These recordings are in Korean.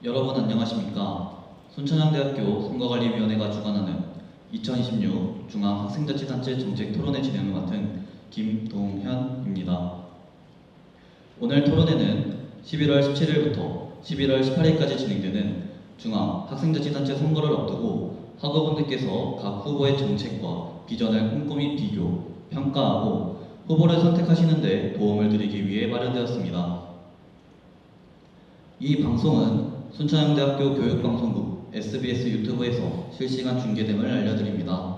여러분 안녕하십니까? 순천향대학교 선거관리위원회가 주관하는 2026 중앙학생자치단체 정책토론회 진행을 맡은 김동현입니다. 오늘 토론회는 11월 17일부터 11월 18일까지 진행되는 중앙학생자치단체 선거를 앞두고 학우분들께서 각 후보의 정책과 비전을 꼼꼼히 비교, 평가하고 후보를 선택하시는 데 도움을 드리기 위해 마련되었습니다. 이 방송은 순천향대학교 교육방송국 SBS 유튜브에서 실시간 중계됨을 알려드립니다.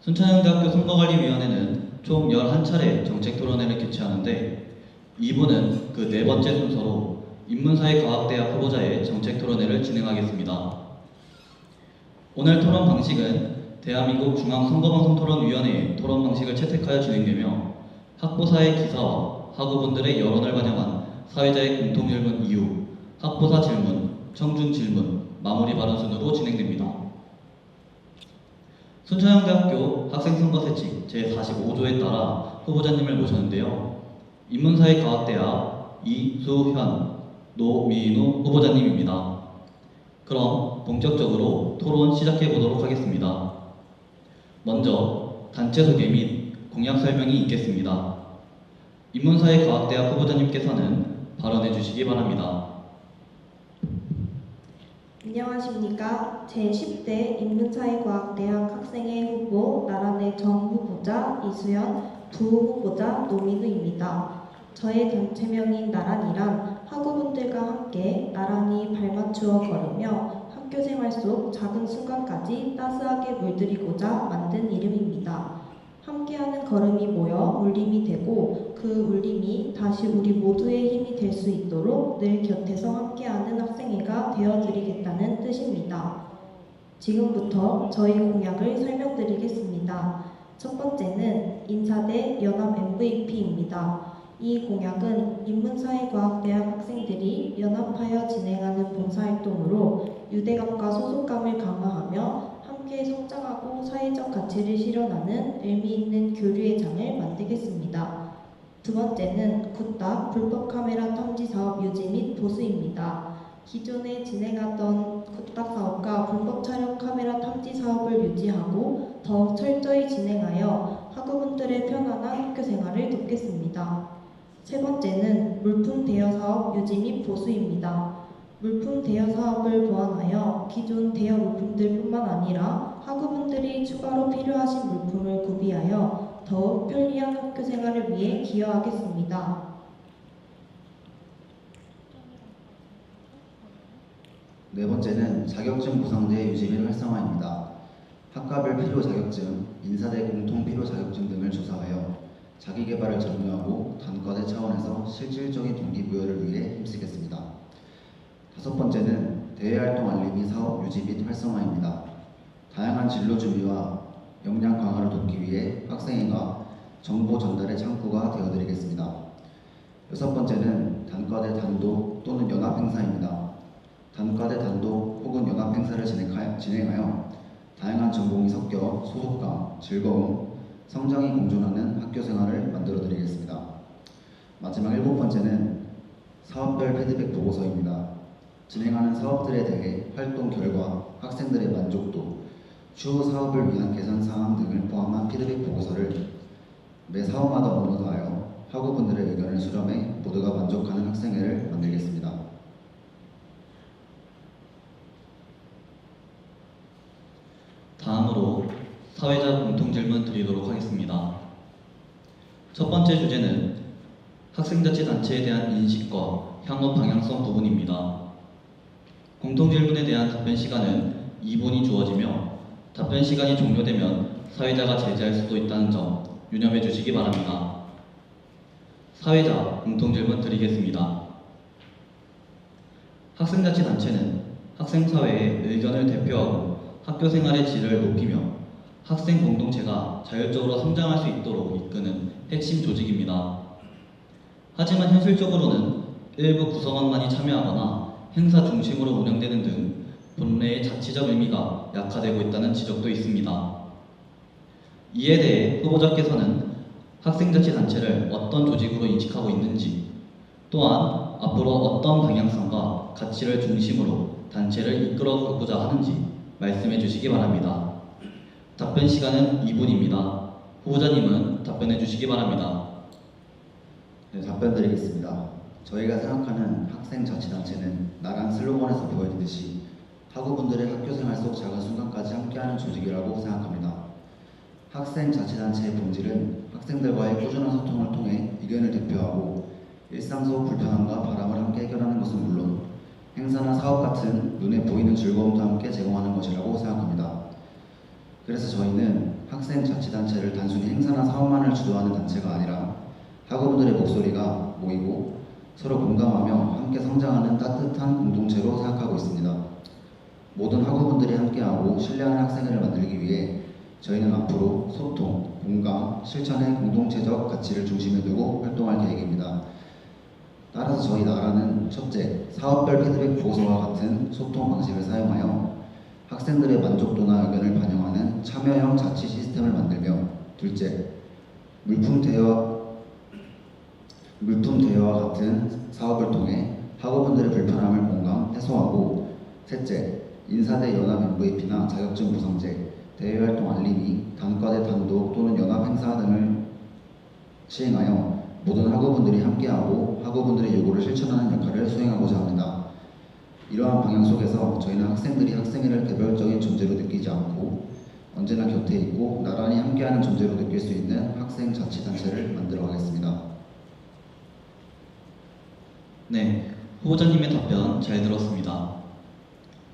순천향대학교 선거관리위원회는 총 11차례 정책토론회를 개최하는데 2부는 그 네 번째 순서로 인문사회과학대학 후보자의 정책토론회를 진행하겠습니다. 오늘 토론 방식은 대한민국 중앙선거방송토론위원회의 토론 방식을 채택하여 진행되며 학부사의 기사와 학우분들의 여론을 반영한 사회자의 공통질문 이후 학부사 질문, 청중 질문, 마무리 발언 순으로 진행됩니다. 순천향대학교 학생선거세칙 제45조에 따라 후보자님을 모셨는데요. 인문사회과학대학 이수현, 노민우 후보자님입니다. 그럼 본격적으로 토론 시작해 보도록 하겠습니다. 먼저 단체 소개 및 공약 설명이 있겠습니다. 인문사회과학대학 후보자님께서는 발언해 주시기 바랍니다. 안녕하십니까. 제10대 인문사회과학대학 학생회 후보 나란의 정 후보자 이수연, 부후보자 노민우입니다. 저의 단체명인 나란이란 학우분들과 함께 나란히 발맞추어 걸으며 학교생활 속 작은 순간까지 따스하게 물들이고자 만든 이름입니다. 함께하는 걸음이 모여 울림이 되고 그 울림이 다시 우리 모두의 힘이 될 수 있도록 늘 곁에서 함께하는 학생회가 되어드리겠다는 뜻입니다. 지금부터 저희 공약을 설명드리겠습니다. 첫 번째는 인사대 연합 MVP입니다. 이 공약은 인문사회과학대학 학생들이 연합하여 진행하는 봉사활동으로 유대감과 소속감을 강화하며 함께 성장하고 사회적 가치를 실현하는 의미 있는 교류의 장을 만들겠습니다. 두 번째는 굿닥 불법 카메라 탐지 사업 유지 및 보수입니다. 기존에 진행하던 굿닥 사업과 불법 촬영 카메라 탐지 사업을 유지하고 더욱 철저히 진행하여 학우분들의 편안한 학교 생활을 돕겠습니다. 세 번째는 물품 대여 사업 유지 및 보수입니다. 물품 대여 사업을 보완하여 기존 대여 물품들뿐만 아니라 학우분들이 추가로 필요하신 물품을 구비하여 더욱 편리한 학교 생활을 위해 기여하겠습니다. 네 번째는 자격증 보상제 유지 및 활성화입니다. 학과별 필요 자격증, 인사대 공통 필요 자격증 등을 조사하여 자기개발을 장려하고 단과대 차원에서 실질적인 동기부여를 위해 힘쓰겠습니다. 다섯 번째는 대외활동 알림이 사업 유지 및 활성화입니다. 다양한 진로 준비와 역량 강화를 돕기 위해 학생회가 정보 전달의 창구가 되어드리겠습니다. 여섯 번째는 단과대 단독 또는 연합 행사입니다. 단과대 단독 혹은 연합 행사를 진행하여 다양한 전공이 섞여 소속감, 즐거움, 성장이 공존하는 학교 생활을 만들어드리겠습니다. 마지막 일곱 번째는 사업별 피드백 보고서입니다. 진행하는 사업들에 대해 활동 결과, 학생들의 만족도, 추후 사업을 위한 개선 사항 등을 포함한 피드백 보고서를 매 사업마다 업로드하여 학우분들의 의견을 수렴해 모두가 만족하는 학생회를 만들겠습니다. 다음으로 사회자 공통질문 드리도록 하겠습니다. 첫 번째 주제는 학생자치단체에 대한 인식과 향후 방향성 부분입니다. 공통질문에 대한 답변 시간은 2분이 주어지며 답변 시간이 종료되면 사회자가 제지할 수도 있다는 점 유념해 주시기 바랍니다. 사회자 공통질문 드리겠습니다. 학생자치단체는 학생사회의 의견을 대표하고 학교생활의 질을 높이며 학생 공동체가 자율적으로 성장할 수 있도록 이끄는 핵심 조직입니다. 하지만 현실적으로는 일부 구성원만이 참여하거나 행사 중심으로 운영되는 등 본래의 자치적 의미가 약화되고 있다는 지적도 있습니다. 이에 대해 후보자께서는 학생자치단체를 어떤 조직으로 인식하고 있는지, 또한 앞으로 어떤 방향성과 가치를 중심으로 단체를 이끌어 가고자 하는지 말씀해 주시기 바랍니다. 답변 시간은 2분입니다. 후보자님은 답변해 주시기 바랍니다. 네, 답변 드리겠습니다. 저희가 생각하는 학생자치단체는 나란 슬로건에서 보여지듯이 학우분들의 학교생활 속 작은 순간까지 함께하는 조직이라고 생각합니다. 학생자치단체의 본질은 학생들과의 꾸준한 소통을 통해 의견을 대표하고 일상 속 불편함과 바람을 함께 해결하는 것은 물론 행사나 사업 같은 눈에 보이는 즐거움도 함께 제공하는 것이라고 생각합니다. 그래서 저희는 학생자치단체를 단순히 행사나 사업만을 주도하는 단체가 아니라 학우분들의 목소리가 모이고 서로 공감하며 함께 성장하는 따뜻한 공동체로 생각하고 있습니다. 모든 학우분들이 함께하고 신뢰하는 학생회를 만들기 위해 저희는 앞으로 소통, 공감, 실천의 공동체적 가치를 중심에 두고 활동할 계획입니다. 따라서 저희 나라는 첫째, 사업별 피드백 보고서와 같은 소통 방식을 사용하여 학생들의 만족도나 의견을 반영하는 참여형 자치 시스템을 만들며, 둘째, 물품 대여와 같은 사업을 통해 학우분들의 불편함을 공감, 해소하고, 셋째, 인사대 연합 MVP나 자격증 보상제, 대외활동 알림이, 단과대 단독 또는 연합 행사 등을 시행하여 모든 학우분들이 함께하고 학우분들의 요구를 실천하는 역할을 수행하고자 합니다. 이러한 방향 속에서 저희는 학생들이 학생회를 개별적인 존재로 느끼지 않고 언제나 곁에 있고 나란히 함께하는 존재로 느낄 수 있는 학생자치단체를 만들어 가겠습니다. 네, 후보자님의 답변 잘 들었습니다.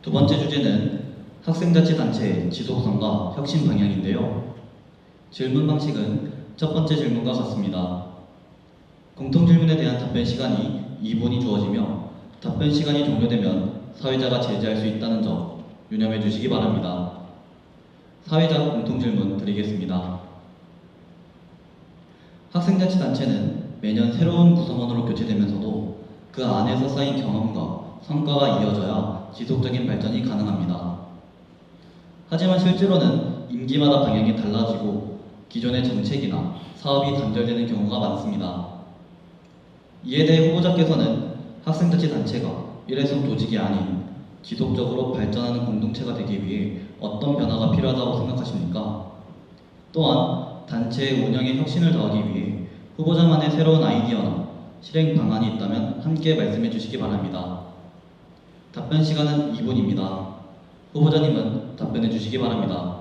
두 번째 주제는 학생자치단체의 지속성과 혁신 방향인데요. 질문 방식은 첫 번째 질문과 같습니다. 공통질문에 대한 답변 시간이 2분이 주어지며 답변 시간이 종료되면 사회자가 제지할 수 있다는 점 유념해 주시기 바랍니다. 사회자 공통질문 드리겠습니다. 학생자치단체는 매년 새로운 구성원으로 교체되면서도 그 안에서 쌓인 경험과 성과가 이어져야 지속적인 발전이 가능합니다. 하지만 실제로는 임기마다 방향이 달라지고 기존의 정책이나 사업이 단절되는 경우가 많습니다. 이에 대해 후보자께서는 학생자치단체가 일회성 조직이 아닌 지속적으로 발전하는 공동체가 되기 위해 어떤 변화가 필요하다고 생각하십니까? 또한 단체의 운영에 혁신을 더하기 위해 후보자만의 새로운 아이디어나 실행 방안이 있다면 함께 말씀해 주시기 바랍니다. 답변 시간은 2분입니다. 후보자님은 답변해 주시기 바랍니다.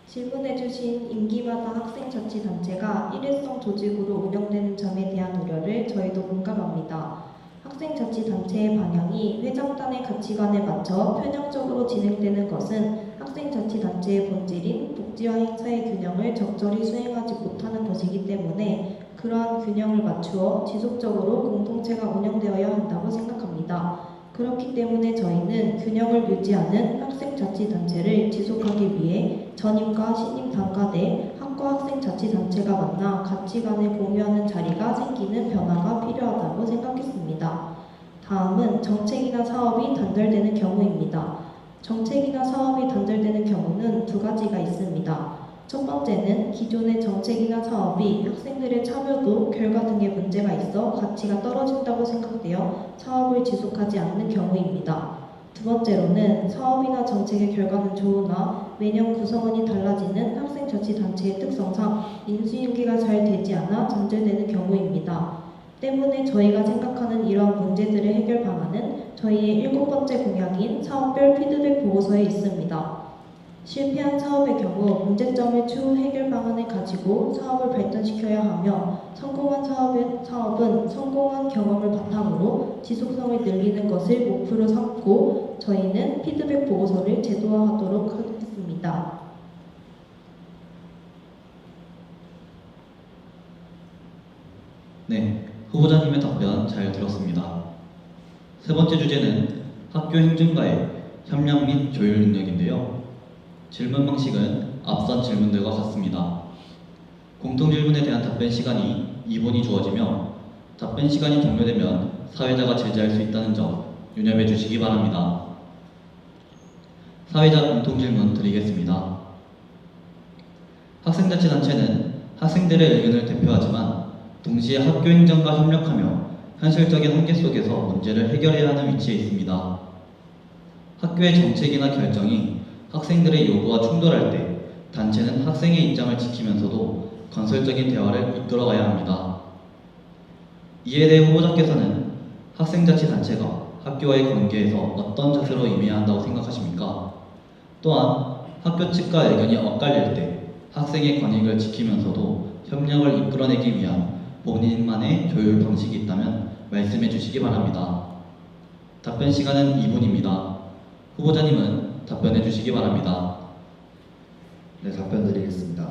질문해주신 임기마다 학생자치단체가 일회성 조직으로 운영되는 점에 대한 우려를 저희도 공감합니다. 학생자치단체의 방향이 회장단의 가치관에 맞춰 편향적으로 진행되는 것은 학생자치단체의 본질인 복지와 행사의 균형을 적절히 수행하지 못하는 것이기 때문에 그러한 균형을 맞추어 지속적으로 공동체가 운영되어야 한다고 생각합니다. 그렇기 때문에 저희는 균형을 유지하는 학생자치단체를 지속하기 위해 전임과 신임 단과대, 학과 학생자치단체가 만나 가치관을 공유하는 자리가 생기는 변화가 필요하다고 생각했습니다. 다음은 정책이나 사업이 단절되는 경우입니다. 정책이나 사업이 단절되는 경우는 두 가지가 있습니다. 첫 번째는 기존의 정책이나 사업이 학생들의 참여도, 결과 등의 문제가 있어 가치가 떨어진다고 생각되어 사업을 지속하지 않는 경우입니다. 두 번째로는 사업이나 정책의 결과는 좋으나 매년 구성원이 달라지는 학생자치단체의 특성상 인수인계가 잘 되지 않아 단절되는 경우입니다. 때문에 저희가 생각하는 이러한 문제들의 해결 방안은 저희의 7번째 공약인 사업별 피드백 보고서에 있습니다. 실패한 사업의 경우 문제점을 추후 해결 방안을 가지고 사업을 발전시켜야 하며 성공한 사업은 성공한 경험을 바탕으로 지속성을 늘리는 것을 목표로 삼고 저희는 피드백 보고서를 제도화하도록 하겠습니다. 네, 후보자님의 답변 잘 들었습니다. 세 번째 주제는 학교 행정과의 협력 및 조율 능력인데요. 질문 방식은 앞선 질문들과 같습니다. 공통질문에 대한 답변 시간이 2분이 주어지며 답변 시간이 종료되면 사회자가 제지할 수 있다는 점 유념해 주시기 바랍니다. 사회자 공통질문 드리겠습니다. 학생자치단체는 학생들의 의견을 대표하지만 동시에 학교 행정과 협력하며 현실적인 한계 속에서 문제를 해결해야 하는 위치에 있습니다. 학교의 정책이나 결정이 학생들의 요구와 충돌할 때 단체는 학생의 입장을 지키면서도 건설적인 대화를 이끌어가야 합니다. 이에 대해 후보자께서는 학생자치단체가 학교와의 관계에서 어떤 자세로 임해야 한다고 생각하십니까? 또한 학교 측과 의견이 엇갈릴 때 학생의 권익을 지키면서도 협력을 이끌어내기 위한 본인만의 조율 방식이 있다면 말씀해 주시기 바랍니다. 답변 시간은 2분입니다. 후보자님은 답변해 주시기 바랍니다. 네, 답변 드리겠습니다.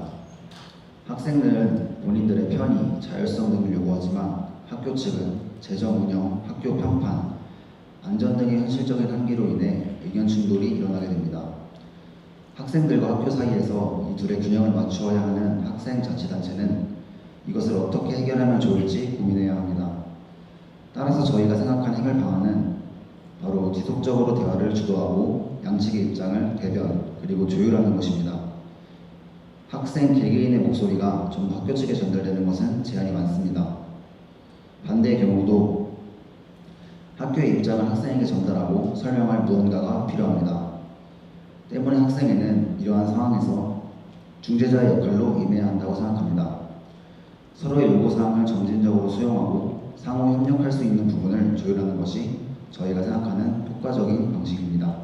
학생들은 본인들의 편의, 자율성 등을 요구하지만 학교 측은 재정 운영, 학교 평판, 안전 등의 현실적인 한계로 인해 의견 충돌이 일어나게 됩니다. 학생들과 학교 사이에서 이 둘의 균형을 맞추어야 하는 학생자치단체는 이것을 어떻게 해결하면 좋을지 고민해야 합니다. 따라서 저희가 생각한 해결 방안은 바로 지속적으로 대화를 주도하고 양측의 입장을 대변 그리고 조율하는 것입니다. 학생 개개인의 목소리가 전부 학교 측에 전달되는 것은 제한이 많습니다. 반대의 경우도 학교의 입장을 학생에게 전달하고 설명할 무언가가 필요합니다. 때문에 학생회는 이러한 상황에서 중재자의 역할로 임해야 한다고 생각합니다. 서로의 요구사항을 점진적으로 수용하고 상호 협력할 수 있는 부분을 조율하는 것이 저희가 생각하는 효과적인 방식입니다.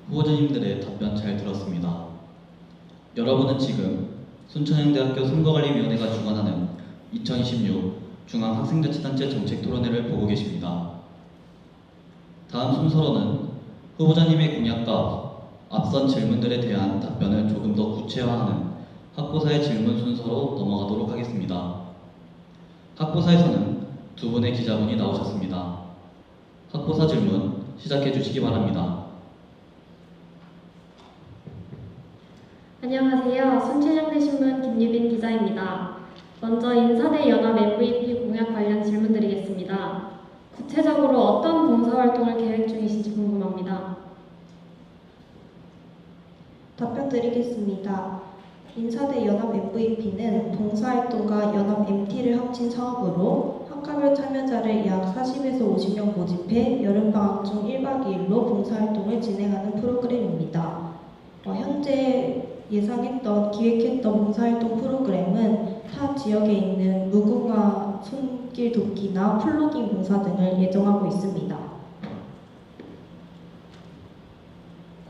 후보자님들의 답변 잘 들었습니다. 여러분은 지금 순천향대학교 선거관리위원회가 주관하는 2026 중앙학생자치단체 정책토론회를 보고 계십니다. 다음 순서로는 후보자님의 공약과 앞선 질문들에 대한 답변을 조금 더 구체화하는 학고사의 질문 순서로 넘어가도록 하겠습니다. 학고사에서는 두 분의 기자분이 나오셨습니다. 학고사 질문 시작해 주시기 바랍니다. 안녕하세요. 순천향대신문 김유빈 기자입니다. 먼저 인사대 연합 MVP 공약 관련 질문 드리겠습니다. 구체적으로 어떤 봉사활동을 계획 중이신지 궁금합니다. 답변 드리겠습니다. 인사대 연합 MVP는 봉사활동과 연합 MT를 합친 사업으로 학과별 참여자를 약 40에서 50명 모집해 여름방학 중 1박 2일로 봉사활동을 진행하는 프로그램입니다. 현재 기획했던 봉사활동 프로그램은 타 지역에 있는 무궁화 손길 돕기나 플로깅 봉사 등을 예정하고 있습니다.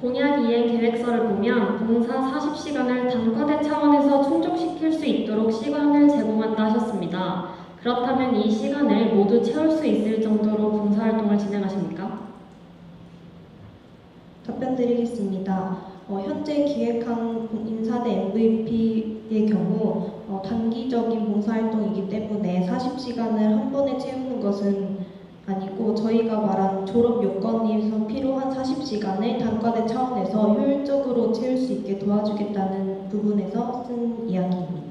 공약 이행 계획서를 보면 봉사 40시간을 단과대 차원에서 충족시킬 수 있도록 시간을 제공한다 하셨습니다. 그렇다면 이 시간을 모두 채울 수 있을 정도로 봉사활동을 진행하십니까? 답변 드리겠습니다. 현재 기획한 인사대 MVP의 경우 단기적인 봉사활동이기 때문에 40시간을 한 번에 채우는 것은 아니고 저희가 말한 졸업 요건에서 필요한 40시간을 단과대 차원에서 효율적으로 채울 수 있게 도와주겠다는 부분에서 쓴 이야기입니다.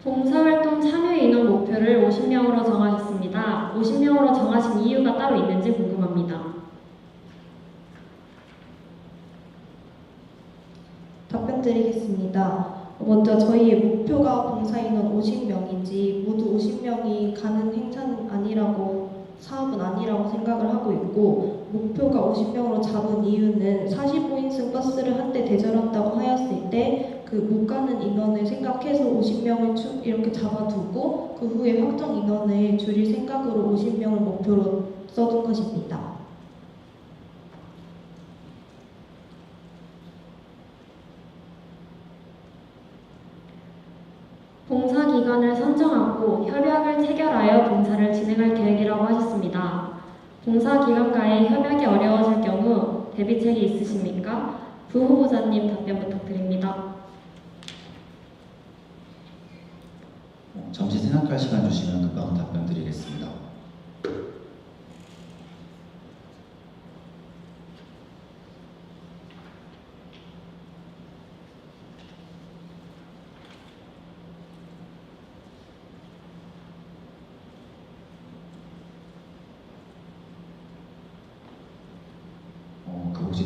봉사활동 참여 인원 목표를 50명으로 정하셨습니다. 50명으로 정하신 이유가 따로 있는지 궁금합니다. 답변 드리겠습니다. 먼저 저희의 목표가 봉사인원 50명이지 모두 50명이 가는 행사는 아니라고 사업은 아니라고 생각을 하고 있고 목표가 50명으로 잡은 이유는 45인승 버스를 한대 대절한다고 하였을 때 그 못 가는 인원을 생각해서 50명을 이렇게 잡아두고 그 후에 확정 인원을 줄일 생각으로 50명을 목표로 써둔 것입니다. 봉사 기간을 선정하고 협약을 체결하여 봉사를 진행할 계획이라고 하셨습니다. 봉사 기관과의 협약이 어려워질 경우 대비책이 있으십니까? 부 후보자님 답변 부탁드립니다. 잠시 생각할 시간 주시면 금방 답변 드리겠습니다.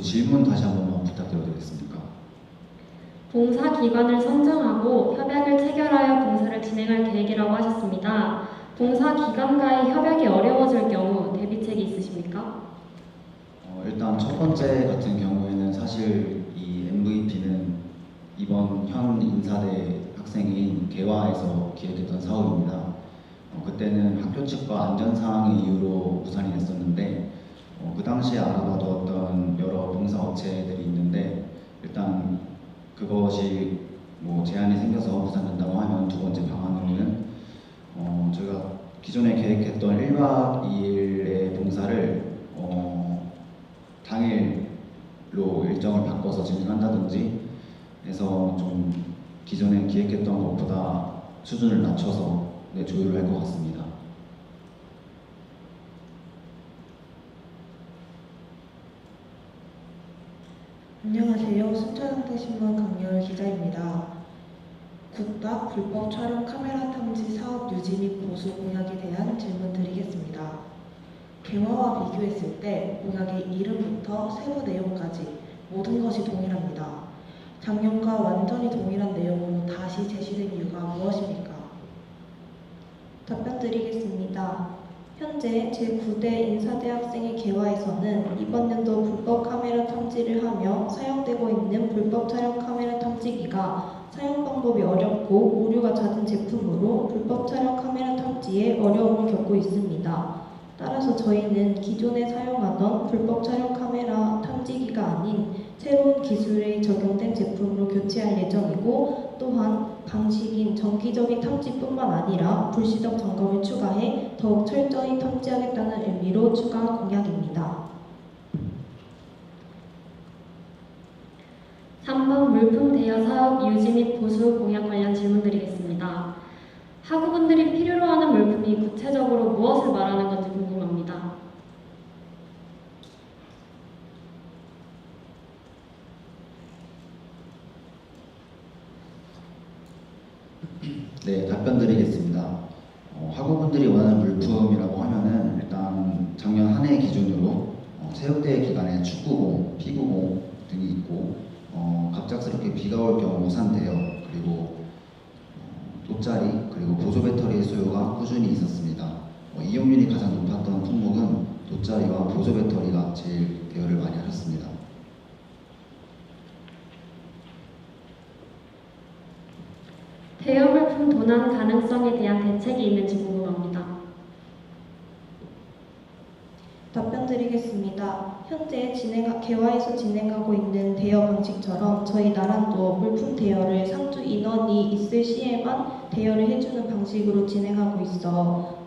혹시 질문 다시 한 번만 부탁드려도 되겠습니까? 봉사 기관을 선정하고 협약을 체결하여 봉사를 진행할 계획이라고 하셨습니다. 봉사 기관과의 협약이 어려워질 경우 대비책이 있으십니까? 일단 첫 번째 같은 경우에는 사실 이 MVP는 이번 현 인사대 학생인 개화에서 기획했던 사업입니다. 그때는 학교 측과 안전사항의 이유로 무산이 됐었는데 그 당시에 알아봐두었던 여러 봉사업체들이 있는데 일단 그것이 뭐 제한이 생겨서 무산된다고 하면 두 번째 방안으로는 저희가 기존에 계획했던 1박 2일의 봉사를 당일로 일정을 바꿔서 진행한다든지 해서 좀 기존에 기획했던 것보다 수준을 낮춰서 조율을 할 것 같습니다. 안녕하세요. 순천상태신문 강열 기자입니다. 굿닥 불법 촬영 카메라 탐지 사업 유지 및 보수 공약에 대한 질문 드리겠습니다. 개화와 비교했을 때 공약의 이름부터 세부 내용까지 모든 것이 동일합니다. 작년과 완전히 동일한 내용으로 다시 제시된 이유가 무엇입니까? 답변 드리겠습니다. 현재 제9대 인사대 학생의 개화에서는 이번 연도 불법 카메라 탐지를 하며 사용되고 있는 불법 촬영 카메라 탐지기가 사용 방법이 어렵고 오류가 잦은 제품으로 불법 촬영 카메라 탐지에 어려움을 겪고 있습니다. 따라서 저희는 기존에 사용하던 불법 촬영 카메라 탐지기가 아닌 새로운 기술에 적용된 제품으로 교체할 예정이고 또한 방식인 정기적인 탐지뿐만 아니라 불시적 점검을 추가해 더욱 철저히 탐지하겠다는 의미로 추가한 공약입니다. 3번 물품 대여 사업 유지 및 보수 공약 관련 질문 드리겠습니다. 학우분들이 필요로 하는 물품이 구체적으로 무엇을 말하는 건지 궁금합니다. 네, 답변 드리겠습니다. 학우분들이 원하는 물품이라고 하면은 일단 작년 한 해 기준으로 체육대회 기간에 축구공, 피구공 등이 있고 갑작스럽게 비가 올 경우 우산 대여 그리고 돗자리 그리고 보조 배터리의 수요가 꾸준히 있었습니다. 이용률이 가장 높았던 품목은 돗자리와 보조 배터리가 제일 대여를 많이 하셨습니다. 대여 물품 도난 가능성에 대한 대책이 있는지 궁금합니다. 답변 드리겠습니다. 현재 개화에서 진행하고 있는 대여 방식처럼 저희 나란도 물품 대여를 상주 인원이 있을 시에만 대여를 해주는 방식으로 진행하고 있어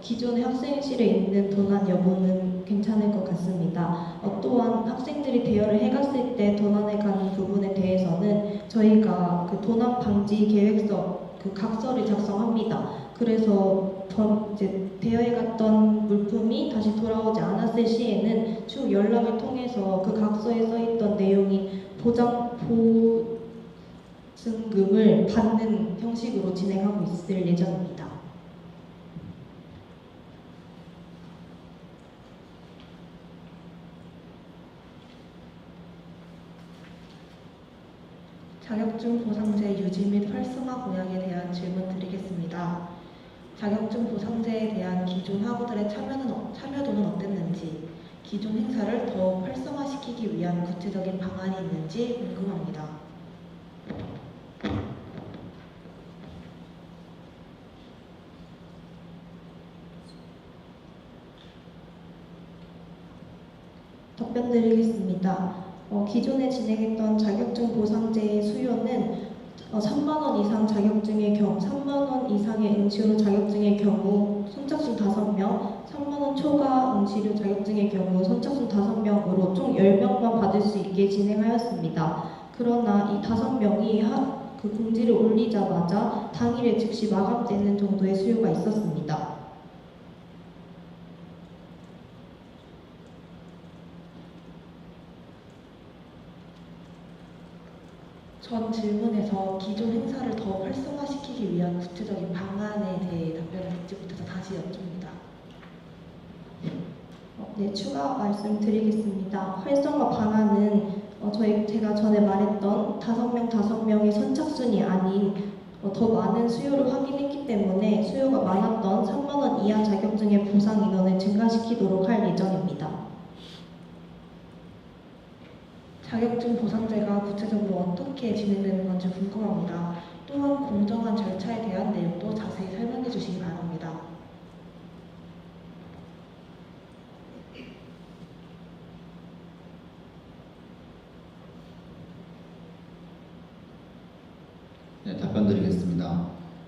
기존의 학생실에 있는 도난 여부는 괜찮을 것 같습니다. 또한 학생들이 대여를 해갔을 때 도난에 가는 부분에 대해서는 저희가 그 도난 방지 계획서 그 각서를 작성합니다. 그래서 이제 대여해 갔던 물품이 다시 돌아오지 않았을 시에는 추후 연락을 통해서 그 각서에 써있던 내용이 보증금을 받는 형식으로 진행하고 있을 예정입니다. 자격증 보상제 유지 및 활성화 공약에 대한 질문 드리겠습니다. 자격증 보상제에 대한 기존 학우들의 참여도는 어땠는지, 기존 행사를 더욱 활성화시키기 위한 구체적인 방안이 있는지 궁금합니다. 답변 드리겠습니다. 기존에 진행했던 자격증 보상제의 수요는 3만 원 이상 자격증의 경우, 3만 원 이상의 응시료 자격증의 경우 선착순 5명, 3만 원 초과 응시료 자격증의 경우 선착순 5명으로 총 10명만 받을 수 있게 진행하였습니다. 그러나 이 5명이 그 공지를 올리자마자 당일에 즉시 마감되는 정도의 수요가 있었습니다. 전 질문에서 기존 행사를 더 활성화시키기 위한 구체적인 방안에 대해 답변을 듣지 못해서 다시 여쭙니다. 네, 추가 말씀드리겠습니다. 활성화 방안은 제가 전에 말했던 5명의 선착순이 아닌 더 많은 수요를 확인했기 때문에 수요가 많았던 3만 원 이하 자격증의 보상 인원을 증가시키도록 할 예정입니다. 자격증 보상제가 구체적으로 어떻게 진행되는 건지 궁금합니다. 또한 공정한 절차에 대한 내용도 자세히 설명해 주시기 바랍니다. 네, 답변드리겠습니다.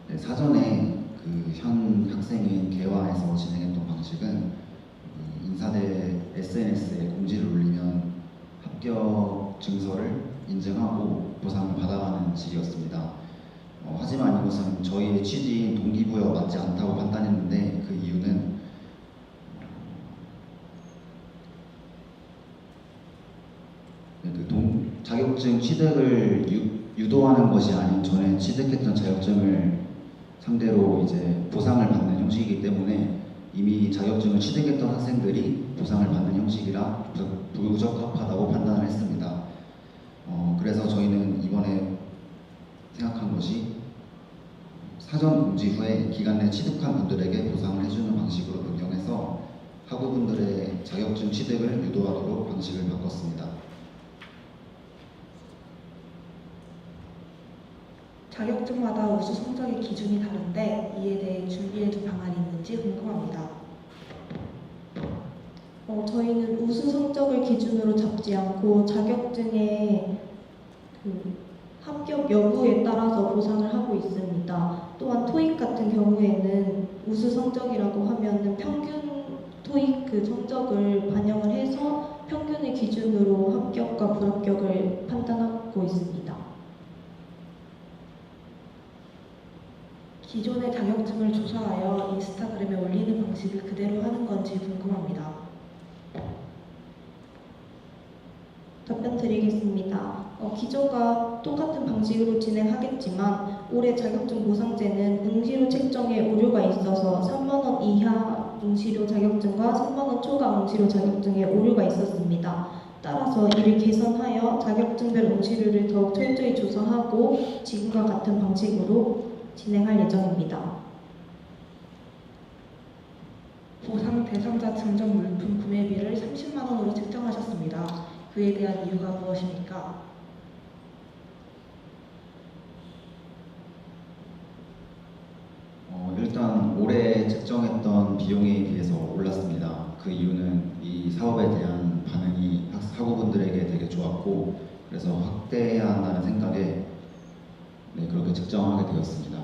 네, 사전에 그 현 학생인 개화에서 진행했던 방식은 인사대 SNS에 공지를 올리면 합격 증서를 인증하고 보상을 받아가는 식이었습니다. 하지만 이것은 저희의 취지인 동기부여와 맞지 않다고 판단했는데 그 이유는 자격증 취득을 유도하는 것이 아닌 전에 취득했던 자격증을 상대로 이제 보상을 받는 형식이기 때문에 이미 자격증을 취득했던 학생들이 보상을 받는 형식이라 부적합하다고 판단을 했습니다. 그래서 저희는 이번에 생각한 것이 사전 공지 후에 기간 내 취득한 분들에게 보상을 해주는 방식으로 변경해서 학우분들의 자격증 취득을 유도하도록 방식을 바꿨습니다. 자격증마다 우수 성적의 기준이 다른데 이에 대해 준비해둔 방안이 있는지 궁금합니다. 저희는 우수 성적을 기준으로 잡지 않고 자격증의 합격 여부에 따라서 보상을 하고 있습니다. 또한 토익 같은 경우에는 우수 성적이라고 하면은 평균 토익 그 성적을 반영을 해서 평균을 기준으로 합격과 불합격을 판단하고 있습니다. 기존의 자격증을 조사하여 인스타그램에 올리는 방식을 그대로 하는 건지 궁금합니다. 답변 드리겠습니다. 기존과 똑같은 방식으로 진행하겠지만 올해 자격증 보상제는 응시료 책정에 오류가 있어서 3만 원 이하 응시료 자격증과 3만 원 초과 응시료 자격증에 오류가 있었습니다. 따라서 이를 개선하여 자격증별 응시료를 더욱 철저히 조사하고 지금과 같은 방식으로 진행할 예정입니다. 보상 대상자 증정 물품 구매비를 30만 원으로 책정하셨습니다. 그에 대한 이유가 무엇입니까? 일단 올해 책정했던 비용에 비해서 올랐습니다. 그 이유는 이 사업에 대한 반응이 학우분들에게 되게 좋았고 그래서 확대해야 한다는 생각에 그렇게 책정하게 되었습니다.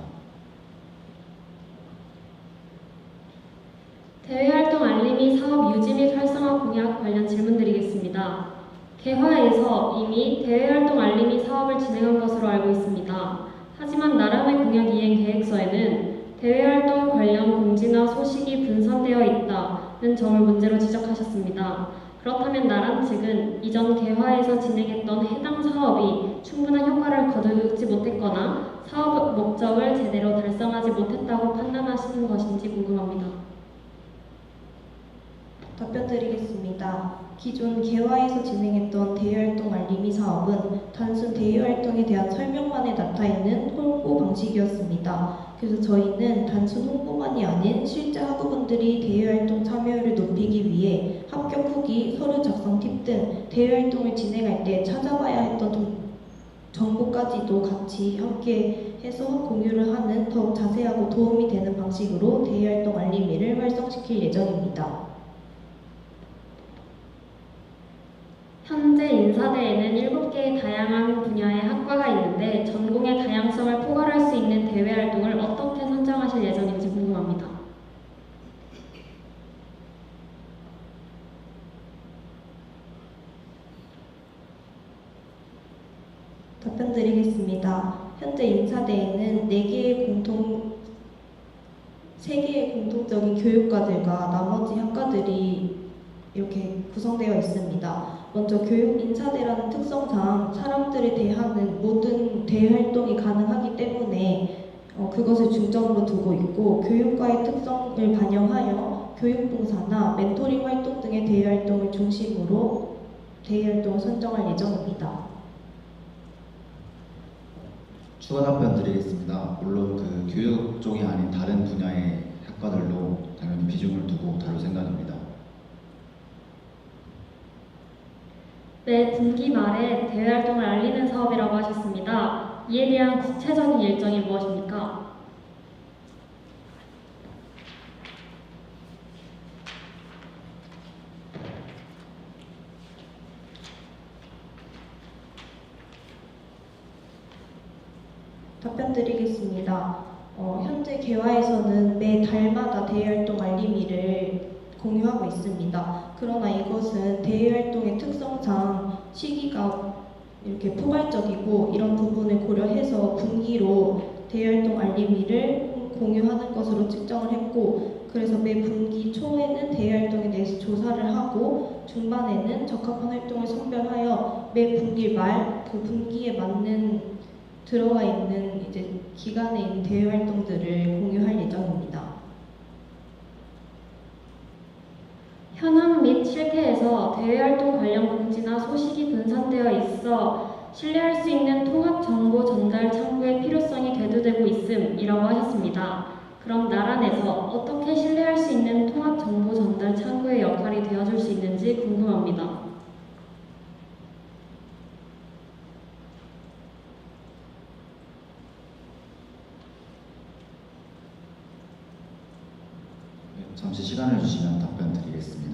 대외활동 알림이 사업 유지 및 활성화 공약 관련 질문 드리겠습니다. 개화에서 이미 대외활동 알림이 사업을 진행한 것으로 알고 있습니다. 하지만 나라의 공약 이행 계획서에는 대외활동 관련 공지나 소식이 분산되어 있다는 점을 문제로 지적하셨습니다. 그렇다면 나람 측은 이전 개화에서 진행했던 해당 사업이 충분한 효과를 거두지 못했거나 사업 목적을 제대로 달성하지 못했다고 판단하시는 것인지 궁금합니다. 답변 드리겠습니다. 기존 개화에서 진행했던 대외활동 알림이 사업은 단순 대외활동에 대한 설명만에 나타있는 홍보 방식이었습니다. 그래서 저희는 단순 홍보만이 아닌 실제 학우분들이 대외활동 참여율을 높이기 위해 합격 후기, 서류 작성 팁 등 대외활동을 진행할 때 찾아봐야 했던 정보까지도 같이 함께 해서 공유를 하는 더욱 자세하고 도움이 되는 방식으로 대외활동 알림이를 활성시킬 예정입니다. 현재 인사대에는 7개의 다양한 분야의 학과가 있는데 전공의 다양성을 포괄할 수 있는 대외활동을 어떻게 선정하실 예정인지 궁금합니다. 답변 드리겠습니다. 현재 인사대에는 3개의 공통적인 교육과들과 나머지 학과들이 이렇게 구성되어 있습니다. 먼저 교육인사대라는 특성상 사람들을 대하는 모든 대외활동이 가능하기 때문에 그것을 중점으로 두고 있고 교육과의 특성을 반영하여 교육봉사나 멘토링 활동 등의 대외 활동을 중심으로 대외 활동을 선정할 예정입니다. 추가 답변 드리겠습니다. 물론 그 교육 쪽이 아닌 다른 분야의 학과들도 당연히 비중을 두고 다룰 생각입니다. 매 분기 말에 대외 활동을 알리는 사업이라고 하셨습니다. 이에 대한 구체적인 일정이 무엇입니까? 답변 드리겠습니다. 현재 개화에서는 매 달마다 대외활동 알림일을 공유하고 있습니다. 그러나 이것은 대외활동의 특성상 시기가 이렇게 포괄적이고 이런 부분을 고려해서 분기로 대외활동 알림일을 공유하는 것으로 측정을 했고, 그래서 매 분기 초에는 대외활동에 대해서 조사를 하고 중반에는 적합한 활동을 선별하여 매 분기 말 그 분기에 맞는 들어가 있는 이제 기간에 있는 대외 활동들을 공유할 예정입니다. 현황 및 실태에서 대외 활동 관련 공지나 소식이 분산되어 있어 신뢰할 수 있는 통합 정보 전달 창구의 필요성이 대두되고 있음이라고 하셨습니다. 그럼 나란에서 어떻게 신뢰할 수 있는 통합 정보 전달 창구의 역할이 되어줄 수 있는지 궁금합니다. 잠시 시간을 주시면 답변 드리겠습니다.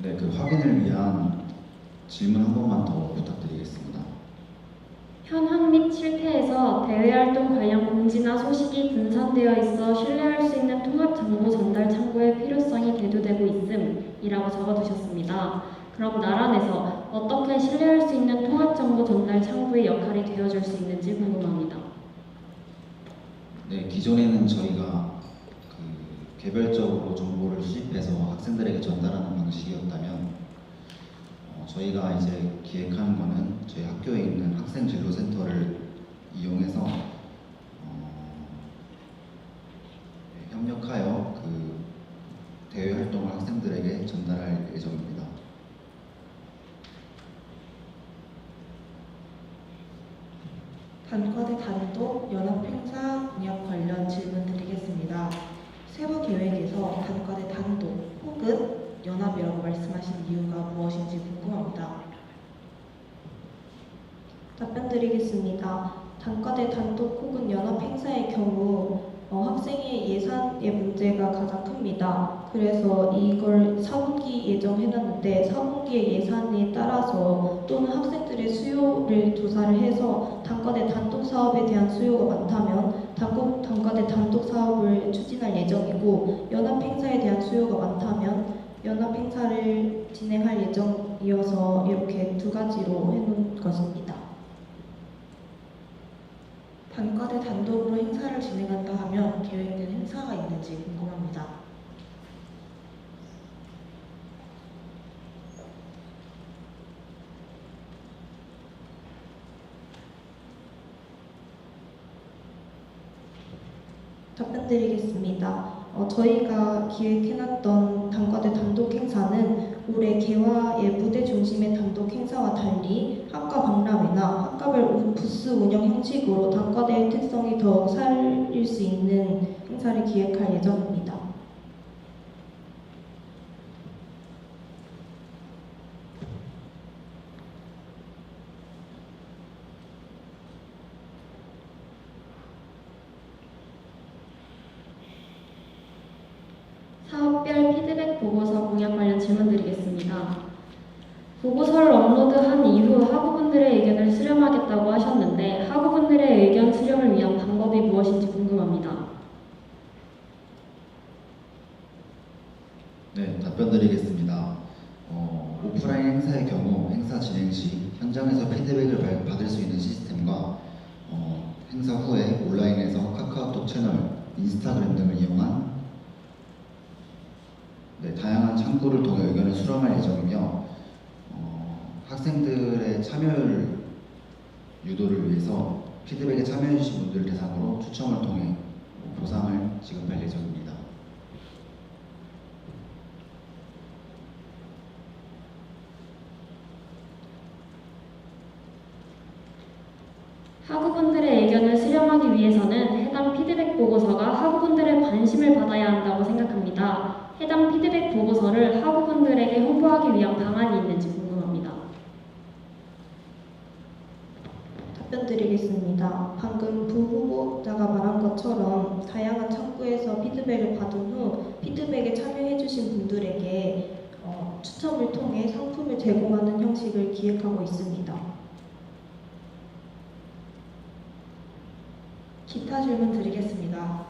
네, 그 확인을 위한 질문 한 번만 더 부탁드리겠습니다. 현황 및 실태에서 대외 활동 관련 공지나 소식이 분산되어 있어 신뢰할 수 있는 통합 정보 전달 창구의 필요성이 대두되고 있음이라고 적어두셨습니다. 그럼 나란에서 어떻게 신뢰할 수 있는 통합 정보 전달 창구의 역할이 되어줄 수 있는지 궁금합니다. 네, 기존에는 저희가 개별적으로 정보를 수집해서 학생들에게 전달하는 방식이었다면 저희가 이제 기획하는 거는 저희 학교에 있는 학생 진로 센터를 이용해서 협력하여 그 대외 활동을 학생들에게 전달할 예정입니다. 단과대 단독 연합 행사 공약 관련 질문 드리겠습니다. 세부 계획에서 단과대 단독 혹은 연합이라고 말씀하신 이유가 무엇인지 궁금합니다. 답변 드리겠습니다. 단과대 단독 혹은 연합 행사의 경우 학생의 예산의 문제가 가장 큽니다. 그래서 이걸 4분기 예정해놨는데 4분기의 예산에 따라서 또는 학생들의 수요를 조사를 해서 단과대 단독 사업에 대한 수요가 많다면 단과대 단독 사업을 추진할 예정이고, 연합 행사에 대한 수요가 많다면 연합 행사를 진행할 예정이어서 이렇게 두 가지로 해놓은 것입니다. 단과대 단독으로 행사를 진행한다 하면 계획된 행사가 있는지 궁금합니다. 답변 드리겠습니다. 저희가 기획해놨던 단과대 단독 행사는 올해 개화의 무대 중심의 단독 행사와 달리 학과 박람회나 학과별 부스 운영 형식으로 단과대의 특성이 더욱 살릴 수 있는 행사를 기획할 예정입니다. 사업별 피드백 보고서 공약 관련 질문 드리겠습니다. 보고서를 업로드한 이후 학우분들의 의견을 수렴하겠다고 하셨는데 학우분들의 의견 수렴을 위한 방법이 무엇인지 궁금합니다. 네, 답변 드리겠습니다. 오프라인 행사의 경우 행사 진행 시 현장에서 피드백을 받을 수 있는 시스템과 행사 후에 온라인에서 카카오톡 채널, 인스타그램 등을 이용한 다양한 창구를 통해 의견을 수렴할 예정이며 학생들의 참여율 유도를 위해서 피드백에 참여해주신 분들 대상으로 추첨을 통해 보상을 지급할 예정입니다. 학우분들의 의견을 수렴하기 위해서는 해당 피드백 보고서가 학우분들의 관심을 받아야 한다고 생각합니다. 해당 피드백 보고서를 학우분들에게 홍보하기 위한 방안이 있는지 궁금합니다. 답변 드리겠습니다. 방금 부 후보자가 말한 것처럼 다양한 창구에서 피드백을 받은 후 피드백에 참여해주신 분들에게 추첨을 통해 상품을 제공하는 형식을 기획하고 있습니다. 기타 질문 드리겠습니다.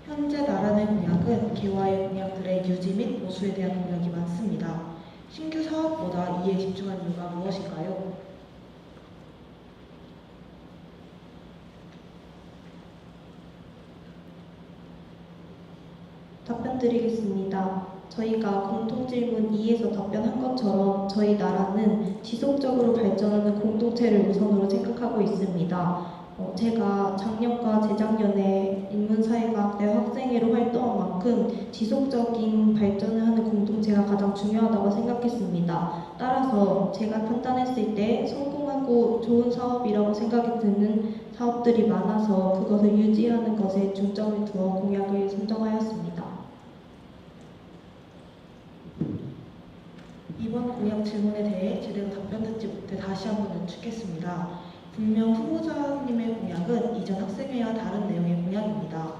현재 나란의 공약은 개화의 공약들의 유지 및 보수에 대한 공약이 많습니다. 신규 사업보다 이에 집중한 이유가 무엇일까요? 답변 드리겠습니다. 저희가 공통질문 2에서 답변한 것처럼 저희 나라는 지속적으로 발전하는 공동체를 우선으로 생각하고 있습니다. 제가 작년과 재작년에 인문사회과학대 학생회로 활동한 만큼 지속적인 발전을 하는 공동체가 가장 중요하다고 생각했습니다. 따라서 제가 판단했을 때 성공하고 좋은 사업이라고 생각이 드는 사업들이 많아서 그것을 유지하는 것에 중점을 두어 공약을 선정하였습니다. 이번 공약 질문에 대해 제대로 답변 듣지 못해 다시 한번 여쭙겠습니다. 분명 후보자님의 공약은 이전 학생회와 다른 내용의 공약입니다.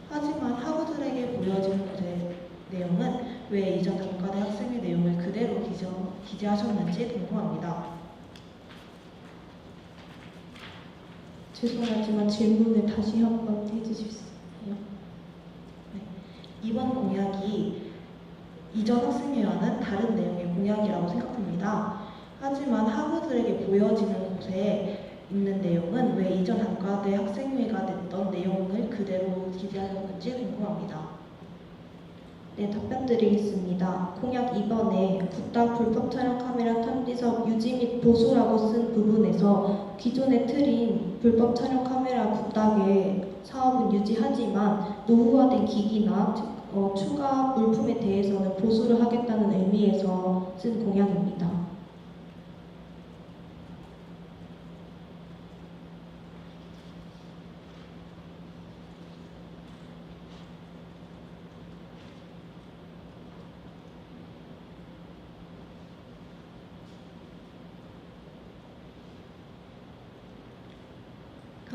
하지만 학우들에게 보여지는 것의 내용은 왜 이전 단과대 학생회 내용을 그대로 기재하셨는지 궁금합니다. 죄송하지만 질문을 다시 한번 해주실 수 있나요? 네. 이번 공약이 이전 학생회와는 다른 내용의 공약이라고 생각합니다. 하지만 학우들에게 보여지는 곳에 있는 내용은 왜 이전 단과대 학생회가 냈던 내용을 그대로 기재하셨는지 궁금합니다. 네, 답변 드리겠습니다. 공약 2번에 굿닥 불법 촬영 카메라 탐지석 유지 및 보수라고 쓴 부분에서 기존의 틀인 불법 촬영 카메라 굿닥의 사업은 유지하지만 노후화된 기기나 추가 물품에 대해서는 보수를 하겠다는 의미에서 쓴 공약입니다.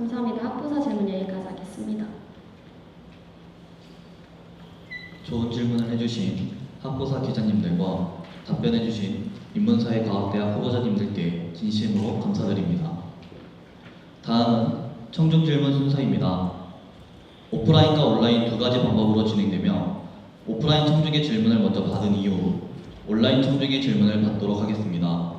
감사합니다. 학부사 질문 여기까지 하겠습니다. 좋은 질문을 해주신 학부사 기자님들과 답변해주신 인문사회과학대학 후보자님들께 진심으로 감사드립니다. 다음은 청중 질문 순서입니다. 오프라인과 온라인 두 가지 방법으로 진행되며 오프라인 청중의 질문을 먼저 받은 이후 온라인 청중의 질문을 받도록 하겠습니다.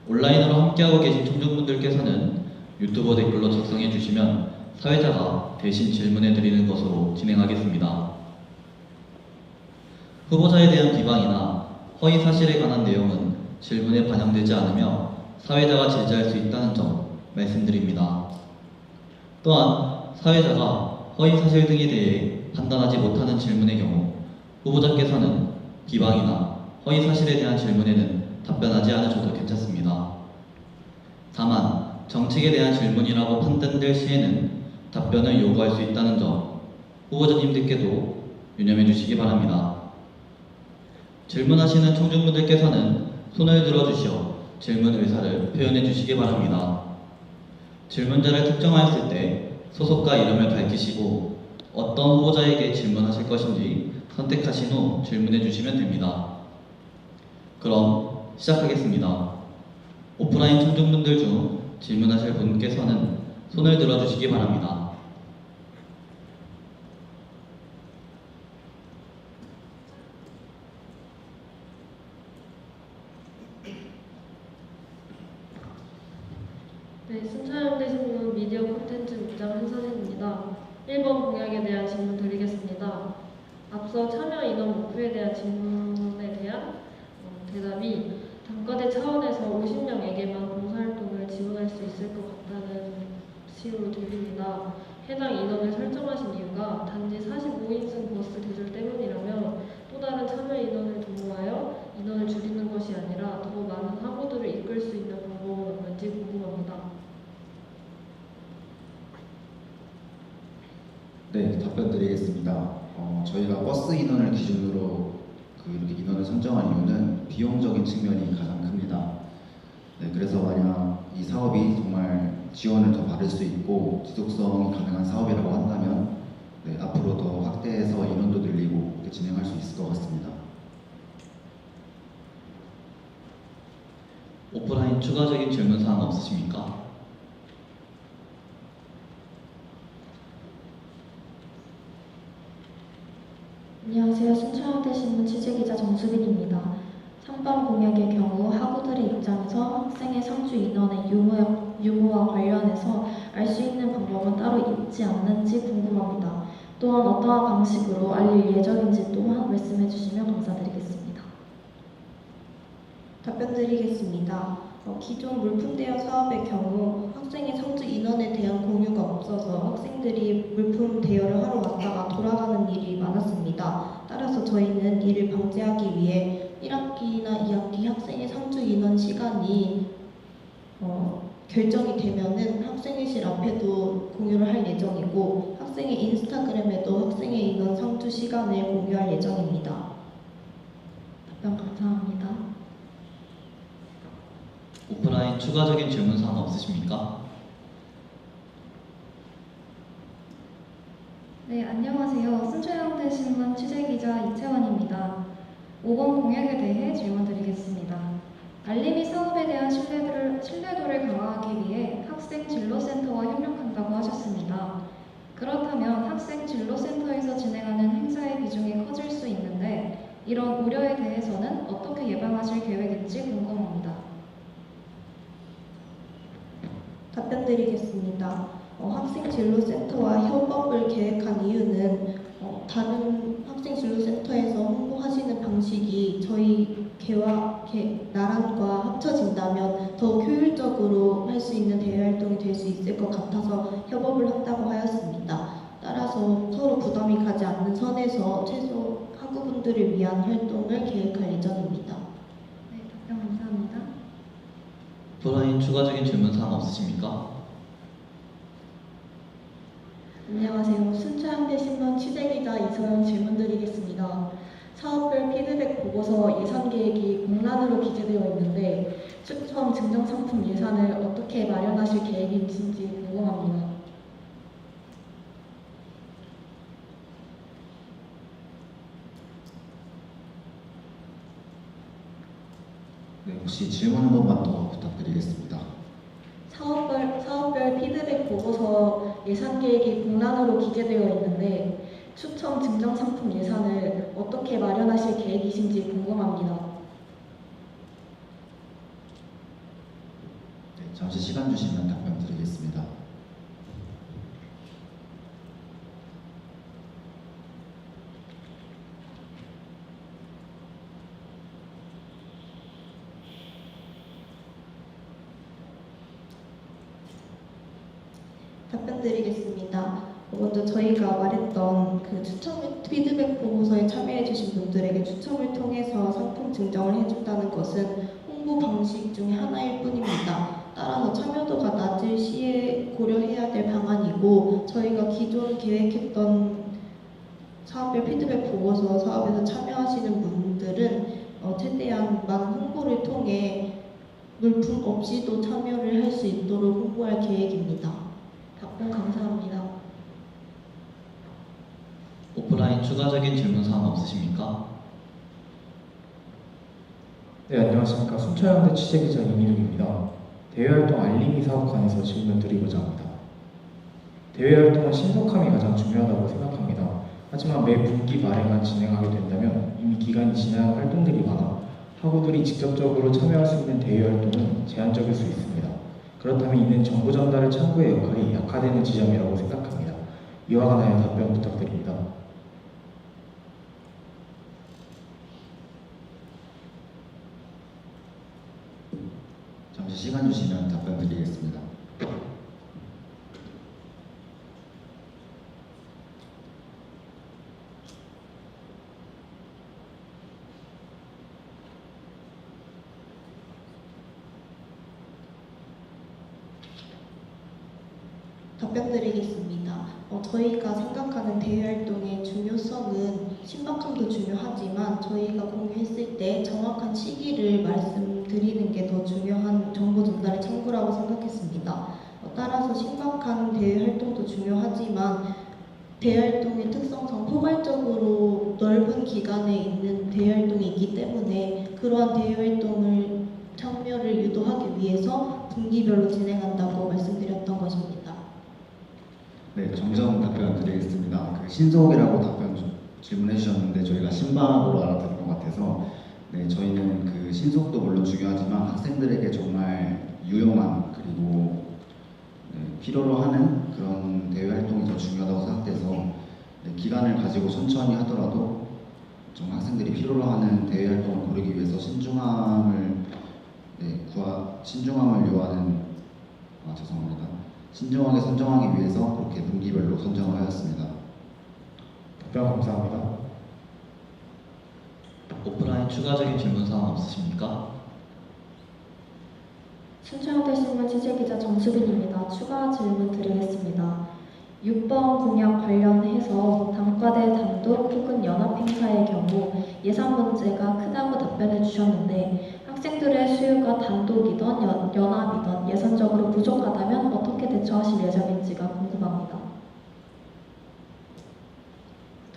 온라인으로 함께하고 계신 청중분들께서는 유튜브 댓글로 작성해 주시면 사회자가 대신 질문해 드리는 것으로 진행하겠습니다. 후보자에 대한 비방이나 허위 사실에 관한 내용은 질문에 반영되지 않으며 사회자가 제지할 수 있다는 점 말씀드립니다. 또한 사회자가 허위 사실 등에 대해 판단하지 못하는 질문의 경우 후보자께서는 비방이나 허위 사실에 대한 질문에는 답변하지 않으셔도 괜찮습니다. 다만 정책에 대한 질문이라고 판단될 시에는 답변을 요구할 수 있다는 점 후보자님들께도 유념해 주시기 바랍니다. 질문하시는 청중분들께서는 손을 들어주시어 질문 의사를 표현해 주시기 바랍니다. 질문자를 특정하였을 때 소속과 이름을 밝히시고 어떤 후보자에게 질문하실 것인지 선택하신 후 질문해 주시면 됩니다. 그럼 시작하겠습니다. 오프라인 청중분들 중 질문하실 분께서는 손을 들어주시기 바랍니다. 네, 순천향대 신문 미디어 콘텐츠 국장 한선혜입니다. 1번 공약에 대한 질문 드리겠습니다. 앞서 참여 인원 목표에 대한 질문에 대한 대답이 단과대 차원에서 50명에게만 봉사활동을 지원할 수 있을 것 같다는 식으로 들립니다. 해당 인원을 설정하신 이유가 단지 45인승 버스 대절 때문이라면 또 다른 참여 인원을 도모하여 인원을 줄이는 것이 아니라 더 많은 학우들을 이끌 수 있는 방법은 없는지 궁금합니다. 네, 답변 드리겠습니다. 저희가 버스 인원을 기준으로 이렇게 인원을 선정한 이유는 비용적인 측면이 가장 큽니다. 네, 그래서 만약 이 사업이 정말 지원을 더 받을 수 있고 지속성이 가능한 사업이라고 한다면 네, 앞으로 더 확대해서 인원도 늘리고 이렇게 진행할 수 있을 것 같습니다. 오프라인 추가적인 질문 사항 없으십니까? 안녕하세요. 순천향대 신문 취재기자 정수빈입니다. 3번 공약의 경우 학우들의 입장에서 학생의 상주 인원의 유무와 관련해서 알 수 있는 방법은 따로 있지 않는지 궁금합니다. 또한 어떠한 방식으로 알릴 예정인지 또한 말씀해 주시면 감사드리겠습니다. 답변 드리겠습니다. 기존 물품 대여 사업의 경우 학생의 상주 인원에 대한 공유가 없어서 학생들이 물품 대여를 하러 왔다가 돌아가는 일이 많았습니다. 따라서 저희는 이를 방지하기 위해 1학기나 2학기 학생의 상주 인원 시간이 결정이 되면은 학생회실 앞에도 공유를 할 예정이고 학생의 인스타그램에도 학생의 인원 상주 시간을 공유할 예정입니다. 답변 감사합니다. 오프라인 추가적인 질문 사항 없으십니까? 네, 안녕하세요. 순천향대 신문 취재기자 이채원입니다. 5번 공약에 대해 질문드리겠습니다. 알림이 사업에 대한 신뢰도를 강화하기 위해 학생 진로센터와 협력한다고 하셨습니다. 그렇다면 학생 진로센터에서 진행하는 행사의 비중이 커질 수 있는데 이런 우려에 대해서는 어떻게 예방하실 계획인지 궁금합니다. 답변 드리겠습니다. 학생 진로센터와 협업을 계획한 이유는 다른 학생 진로센터에서 홍보하시는 방식이 저희 나란과 합쳐진다면 더욱 효율적으로 할 수 있는 대외 활동이 될 수 있을 것 같아서 협업을 한다고 하였습니다. 따라서 서로 부담이 가지 않는 선에서 최소 학우분들을 위한 활동을 계획할 예정입니다. 네, 답변 감사합니다. 오프라인 추가적인 질문 사항 없으십니까? 안녕하세요. 순천향대 신문 취재기자 이소연 질문드리겠습니다. 사업별 피드백 보고서 예산 계획이 공란으로 기재되어 있는데 추첨 증정 상품 예산을 어떻게 마련하실 계획인지 궁금합니다. 네, 혹시 질문 한 번만 더 부탁드리겠습니다. 사업별 피드백 보고서 예산 계획이 공란으로 기재되어 있는데 추첨 증정 상품 예산을 어떻게 마련하실 계획이신지 궁금합니다. 네, 잠시 시간 주시면 답변 드리겠습니다. 답변 드리겠습니다. 먼저 저희가 말했던 그 추첨 피드백 보고서에 참여해주신 분들에게 추첨을 통해서 상품 증정을 해준다는 것은 홍보 방식 중에 하나일 뿐입니다. 따라서 참여도가 낮을 시에 고려해야 될 방안이고 저희가 기존 계획했던 사업별 피드백 보고서 사업에서 참여하시는 분들은 최대한 많은 홍보를 통해 물품 없이도 참여를 할 수 있도록 홍보할 계획입니다. 답변 감사합니다. 오프라인 추가적인 질문 사항 없으십니까? 네, 안녕하십니까. 순천향대 취재기자 이민욱입니다. 대외활동 알림이 사업관에서 질문드리고자 합니다. 대외활동은 신속함이 가장 중요하다고 생각합니다. 하지만 매 분기 말에만 진행하게 된다면 이미 기간이 지난 활동들이 많아 학우들이 직접적으로 참여할 수 있는 대외활동은 제한적일 수 있습니다. 그렇다면 이는 정보 전달의 창구의 역할이 약화되는 지점이라고 생각합니다. 이와 관하여 답변 부탁드립니다. 잠시 시간 주시면 답변 드리겠습니다. 답변드리겠습니다. 저희가 생각하는 대외활동의 중요성은 신박함도 중요하지만 저희가 공유했을 때 정확한 시기를 말씀드리는 게 더 중요한 정보 전달의 창구라고 생각했습니다. 따라서 신박한 대외활동도 중요하지만 대외활동의 특성상 포괄적으로 넓은 기간에 있는 대외활동이 있기 때문에 그러한 대외활동을 참여를 유도하기 위해서 분기별로 진행한다고 말씀드렸던 것입니다. 네, 정정 답변 드리겠습니다. 그 신속이라고 질문해 주셨는데 저희가 신박으로 알아들은 것 같아서 네, 저희는 그 신속도 물론 중요하지만 학생들에게 정말 유용한 그리고 필요로 하는 그런 대외 활동이 더 중요하다고 생각돼서 기간을 가지고 천천히 하더라도 정말 학생들이 필요로 하는 대외 활동을 고르기 위해서 신중함을 요하는 신중하게 선정하기 위해서 그렇게 분기별로 선정을 하였습니다. 답변 감사합니다. 오프라인 추가적인 질문 사항 없으십니까? 순천향대 신문 취재기자 정수빈입니다. 추가 질문 드리겠습니다. 6번 공약 관련해서 단과대 단독 혹은 연합 행사의 경우 예산 문제가 크다고 답변해 주셨는데 학생들의 수요가 단독이던 연합이던 예산적으로 부족하다면 어떻게 대처하실 예정인지가 궁금합니다.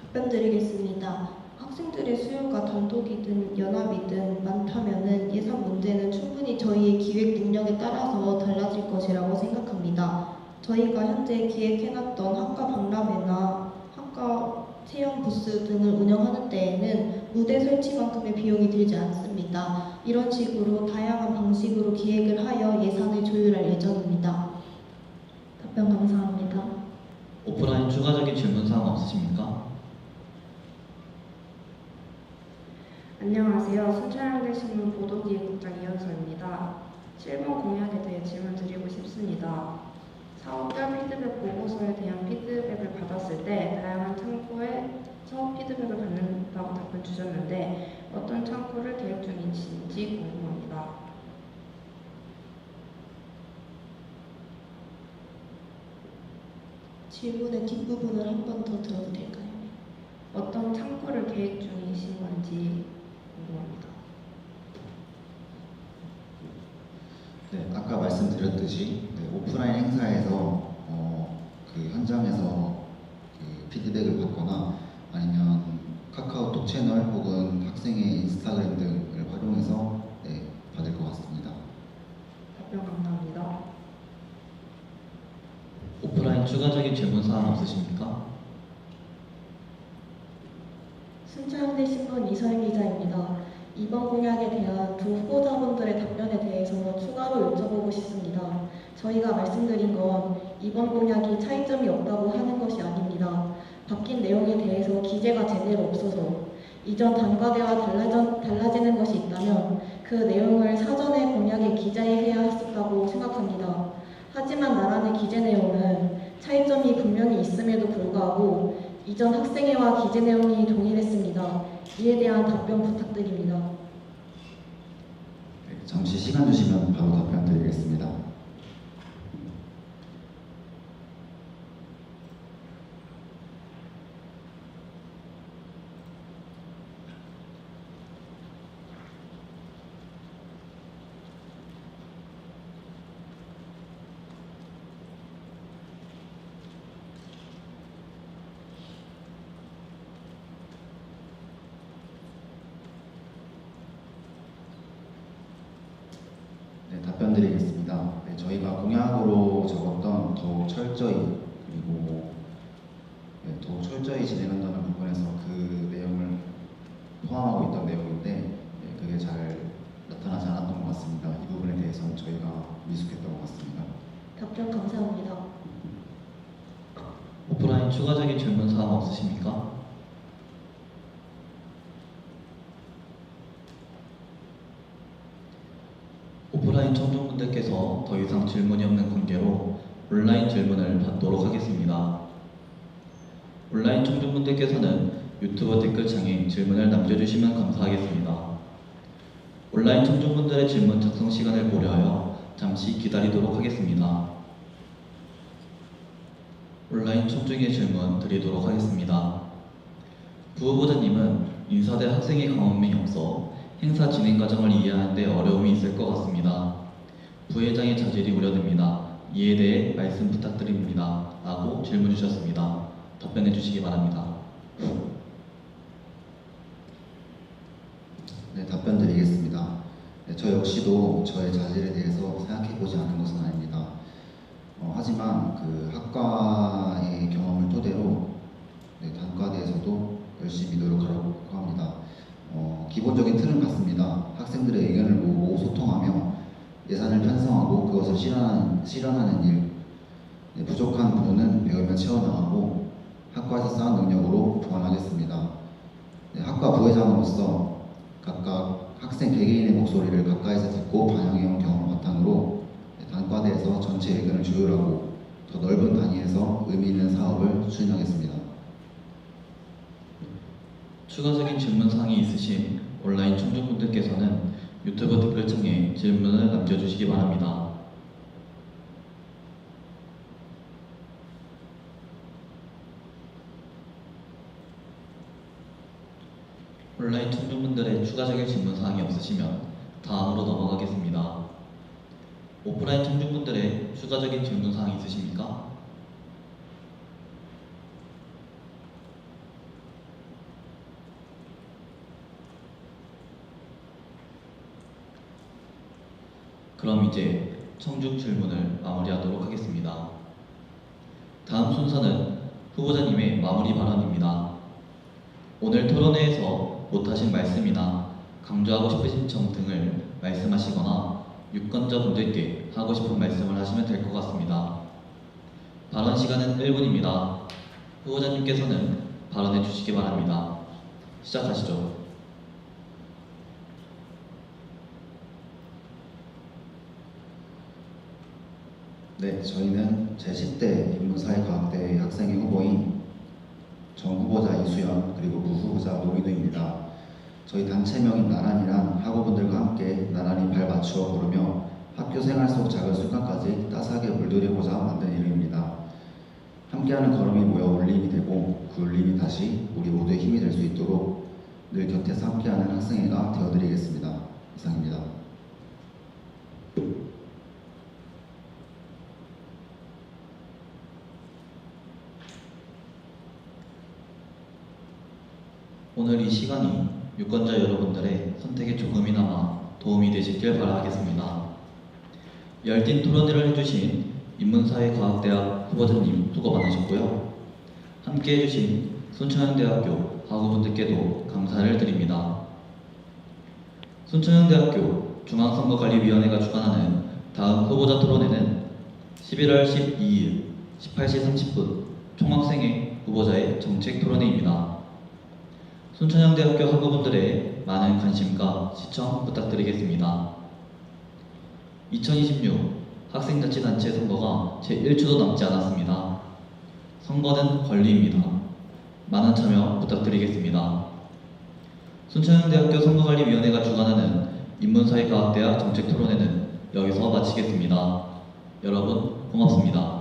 답변드리겠습니다. 학생들의 수요가 단독이든 연합이든 많다면은 예산 문제는 충분히 저희의 기획 능력에 따라서 달라질 것이라고 생각합니다. 저희가 현재 기획해놨던 학과 박람회나 학과 체험 부스 등을 운영하는 데에는 무대 설치만큼의 비용이 들지 않습니다. 이런 식으로 다양한 방식으로 기획을 하여 예산을 조율할 예정입니다. 답변 감사합니다. 오프라인 추가적인 질문 사항 없으십니까? 안녕하세요. 순천향대 신문 보도기획국장 이현서입니다. 7번 공약에 대해 질문 드리고 싶습니다. 사업별 피드백 보고서에 대한 피드백을 받았을 때 다양한 창구에서 피드백을 받는다고 답변 주셨는데 어떤 창구를 계획 중이신지 궁금합니다. 질문의 뒷부분을 한 번 더 들어도 될까요? 어떤 창구를 계획 중이신 건지 궁금합니다. 네, 아까 말씀드렸듯이 오프라인 행사에서 그 현장에서 그 피드백을 받거나 아니면 카카오톡 채널 혹은 학생의 인스타그램 등을 활용해서 받을 것 같습니다. 답변 감사합니다. 오프라인 추가적인 질문 사항 없으십니까? 순천향대 신문 이서영 기자입니다. 이번 공약에 대한 두 후보자분들의 답변에 대해서 추가로 여쭤보고 싶습니다. 저희가 말씀드린 건 이번 공약이 차이점이 없다고 하는 것이 아닙니다. 바뀐 내용에 대해서 기재가 제대로 없어서 이전 단과대와 달라지는 것이 있다면 그 내용을 사전에 공약에 기재해야 했었다고 생각합니다. 하지만 나란히 기재 내용은 차이점이 분명히 있음에도 불구하고 이전 학생회와 기재 내용이 동일했습니다. 이에 대한 답변 부탁드립니다. 네, 잠시 시간 주시면 바로 답변 드리겠습니다. 네, 답변 드리겠습니다. 네, 저희가 공약으로 적었던 더욱 철저히 그리고 더욱 철저히 진행한다는 부분에서 그 내용을 포함하고 있던 내용인데 그게 잘 나타나지 않았던 것 같습니다. 이 부분에 대해서는 저희가 미숙했던 것 같습니다. 답변 감사합니다. 오프라인 추가적인 질문 사항 없으십니까? 오프라인 청중분들께서 더 이상 질문이 없는 관계로 온라인 질문을 받도록 하겠습니다. 온라인 청중분들께서는 유튜브 댓글창에 질문을 남겨주시면 감사하겠습니다. 온라인 청중분들의 질문 작성 시간을 고려하여 잠시 기다리도록 하겠습니다. 온라인 청중의 질문 드리도록 하겠습니다. 부후보자님은 인사대 학생의 경험이 없어 행사 진행 과정을 이해하는 데 어려움이 있을 것 같습니다. 부회장의 자질이 우려됩니다. 이에 대해 말씀 부탁드립니다. 라고 질문 주셨습니다. 답변해 주시기 바랍니다. 네, 답변 드리겠습니다. 네, 저 역시도 저의 자질에 대해서 생각해 보지 않은 것은 아닙니다. 하지만 그 학과의 경험을 토대로 단과대에서도 열심히 노력하려고 합니다. 기본적인 틀은 같습니다. 학생들의 의견을 모으고 소통하며 예산을 편성하고 그것을 실현하는 일, 부족한 부분은 배우며 채워나가고 학과에서 쌓은 능력으로 보완하겠습니다. 학과 부회장으로서 각각 학생 개개인의 목소리를 가까이서 듣고 반영해온 경험을 바탕으로 단과대에서 전체 의견을 조율하고 더 넓은 단위에서 의미 있는 사업을 추진하겠습니다. 추가적인 질문 사항이 있으신 온라인 청중분들께서는 유튜브 댓글창에 질문을 남겨주시기 바랍니다. 온라인 청중분들의 추가적인 질문 사항이 없으시면 다음으로 넘어가겠습니다. 오프라인 청중분들의 추가적인 질문 사항이 있으십니까? 그럼 이제 청중 질문을 마무리하도록 하겠습니다. 다음 순서는 후보자님의 마무리 발언입니다. 오늘 토론회에서 못하신 말씀이나 강조하고 싶으신 점 등을 말씀하시거나 유권자분들께 하고 싶은 말씀을 하시면 될 것 같습니다. 발언 시간은 1분입니다. 후보자님께서는 발언해 주시기 바랍니다. 시작하시죠. 네, 저희는 제10대 인문사회과학대회 학생회 후보인 정 후보자 이수연 그리고 부후보자 노민우입니다. 저희 단체명인 나란이란 학우분들과 함께 나란히 발 맞추어 부르며 학교 생활 속 작은 순간까지 따스하게 물들여보자 만든 이름입니다. 함께하는 걸음이 모여 울림이 되고 그 울림이 다시 우리 모두의 힘이 될 수 있도록 늘 곁에서 함께하는 학생회가 되어드리겠습니다. 이상입니다. 오늘 이 시간이 유권자 여러분들의 선택에 조금이나마 도움이 되시길 바라겠습니다. 열띤 토론회를 해주신 인문사회과학대학 후보자님 수고 많으셨고요. 함께 해주신 순천향대학교 학우분들께도 감사를 드립니다. 순천향대학교 중앙선거관리위원회가 주관하는 다음 후보자 토론회는 11월 12일 18시 30분 총학생회 후보자의 정책 토론회입니다. 순천향대학교 학우분들의 많은 관심과 시청 부탁드리겠습니다. 2026 학생자치단체 선거가 제 1초도 남지 않았습니다. 선거는 권리입니다. 많은 참여 부탁드리겠습니다. 순천향대학교 선거관리위원회가 주관하는 인문사회과학대학 정책토론회는 여기서 마치겠습니다. 여러분 고맙습니다.